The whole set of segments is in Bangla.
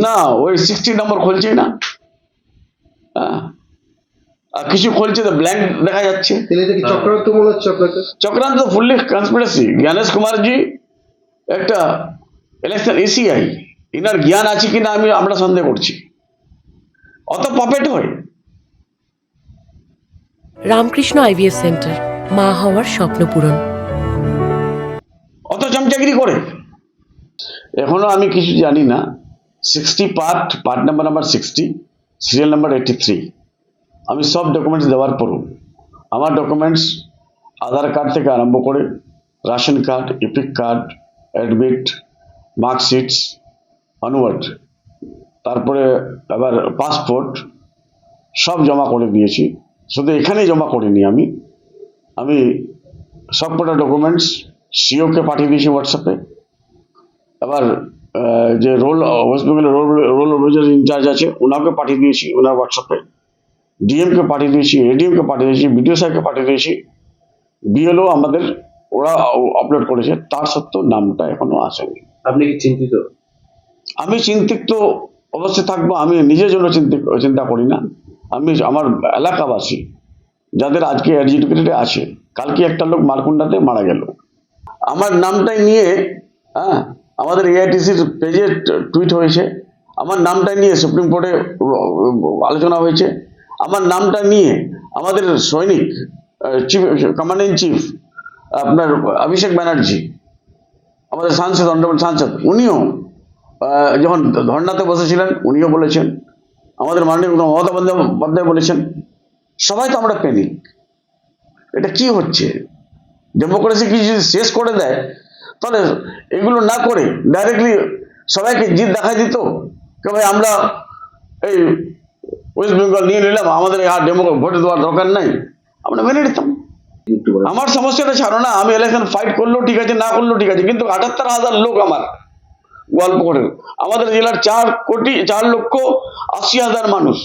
না, ওই 60 নম্বর খুলছেই না। আর কিছু খুলছে তো ব্ল্যাঙ্ক দেখা যাচ্ছে। চক্রান্ত মনে হচ্ছে আপনাকে? চক্রান্ত ফুললি কনস্পিরেসি। জ্ঞানেশ কুমারজি একটা ইলেকশন এসিআই, ইনার জ্ঞান আছে কিনা আমরা সন্দেহ করছি। অত পপেট হয়। রামকৃষ্ণ আইভিএফ সেন্টার, মা হওয়ার স্বপ্ন পূরণ। অত চমচাগিরি করে। এখনো আমি কিছু জানি না। 60 পার্ট নাম্বার 60, সিরিয়াল নাম্বার 83। আমি সব ডকুমেন্টস দেওয়ার পরও আমার ডকুমেন্টস আধার কার্ড থেকে আরম্ভ করে ration card, epic card, admit, marksheets, onward, তারপরে আবার পাসপোর্ট সব জমা করে দিয়েছি। শুধু এখানেই জমা করিনি, আমি সবকটা ডকুমেন্টস সিওকে পাঠিয়ে দিয়েছি হোয়াটসঅ্যাপে। আবার যে ওয়েস্ট বেঙ্গলের রোল অফিসার ইনচার্জ আছে ওনাকে পাঠিয়ে দিয়েছি ওনার হোয়াটসঅ্যাপে। ডিএমকে পাঠিয়ে দিয়েছি, এডিএমকে পাঠিয়ে দিয়েছি, বিডিও সাহেবকে পাঠিয়ে দিয়েছি, বিএলও আমাদের ওরা আপলোড করেছে। তার সত্ত্বেও নামটা এখনো আসেনি। আপনি কি চিন্তিত? আমি চিন্তিত অবশ্যই থাকবো। আমি নিজের জন্য চিন্তা করি না, আমি আমার এলাকাবাসী যাদের আজকে এডুকেটেড আছে, কালকে একটা লোক মারকুন্ডাতে মারা গেল, আমার নামটাই নিয়ে আমাদের এআইটিসির পেজে টুইট হয়েছে, আমার নামটা নিয়ে সুপ্রিম কোর্টে আলোচনা হয়েছে, আমার নামটা নিয়ে আমাদের সৈনিক চিফ কমান্ডার ইন চিফ আপনার অভিষেক ব্যানার্জি, আমাদের সাংসদ, অনারেবল সাংসদ, উনিও যখন ধর্নাতে বসেছিলেন উনিও বলেছেন, আমাদের মাননীয় মমতা বন্দ্যোপাধ্যায় বলেছেন। সবাই তো আমরা প্যানিক। এটা কি হচ্ছে? ডেমোক্রেসি কি যদি শেষ করে দেয় তাহলে এগুলো না করে ডাইরেক্টলি সবাইকে জিত দেখা দিত যে ভাই আমরা এই ওয়েস্ট বেঙ্গল নিয়ে নিলাম, আমাদের আর ভোটে দেওয়ার দরকার নাই, আমরা মেনে নিতাম। আমার সমস্যাটা ছাড়ো না, আমি ইলেকশন ফাইট করলেও ঠিক আছে, না করলেও ঠিক আছে, কিন্তু 78,000 লোক আমার গল্প করে। আমাদের জেলার 4,80,000 মানুষ,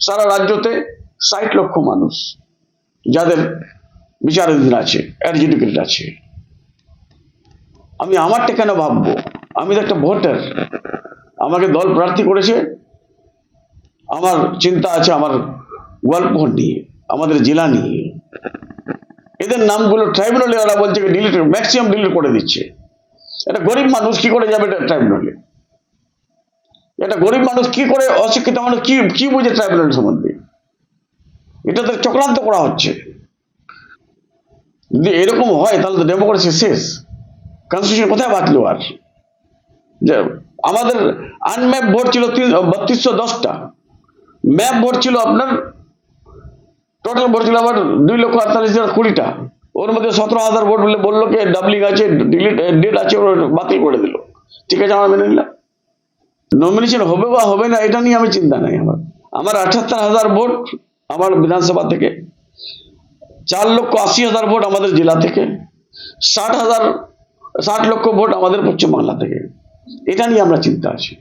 সারা রাজ্যতে 60 লক্ষ মানুষ যাদের বিচারাধীন আছে, এডুকেটেড আছে। আমি আমারটা কেন ভাববো? আমি তো একটা ভোটার, আমাকে দল প্রার্থী করেছে, আমার চিন্তা আছে আমার গোয়ালপুর নিয়ে, আমাদের জেলা নিয়ে। এদের নামগুলো ট্রাইব্যুনালে ওরা বলছে ডিলিট, ম্যাক্সিমাম ডিলিট করে দিচ্ছে। এটা গরিব মানুষ কি করে যাবে ট্রাইব্যুনালে? এটা গরিব মানুষ কি করে, অশিক্ষিত মানুষ কি বুঝে ট্রাইব্যুনাল সম্বন্ধে? এটা তো চক্রান্ত করা হচ্ছে। যদি এরকম হয় তাহলে তো ডেমোক্রেসি শেষ। কনস্টিটিউশন কোথায় বাঁচলো আর? যে আমাদের আনম্যাপ ভোট ছিল 3210টা, ম্যাপ ভোট ছিল আপনার টোটাল ভোট ছিল আবার 2,48,20টা। ওর মধ্যে 17,000 ভোট বললো কি ডাবলিং আছে, ডিলিট ডেট আছে, ওর বাতিল করে দিল। ঠিক আছে, আমরা মেনে নিলাম। নমিনেশন হবে বা হবে না এটা নিয়ে আমি চিন্তা নাই। আমার 78,000 ভোট আমার বিধানসভা থেকে, 4,80,000 ভোট আমাদের জেলা থেকে, 60 লক্ষ ভোট আমাদের পশ্চিমবাংলা থেকে। এটা নিয়ে আমরা চিন্তা আছি।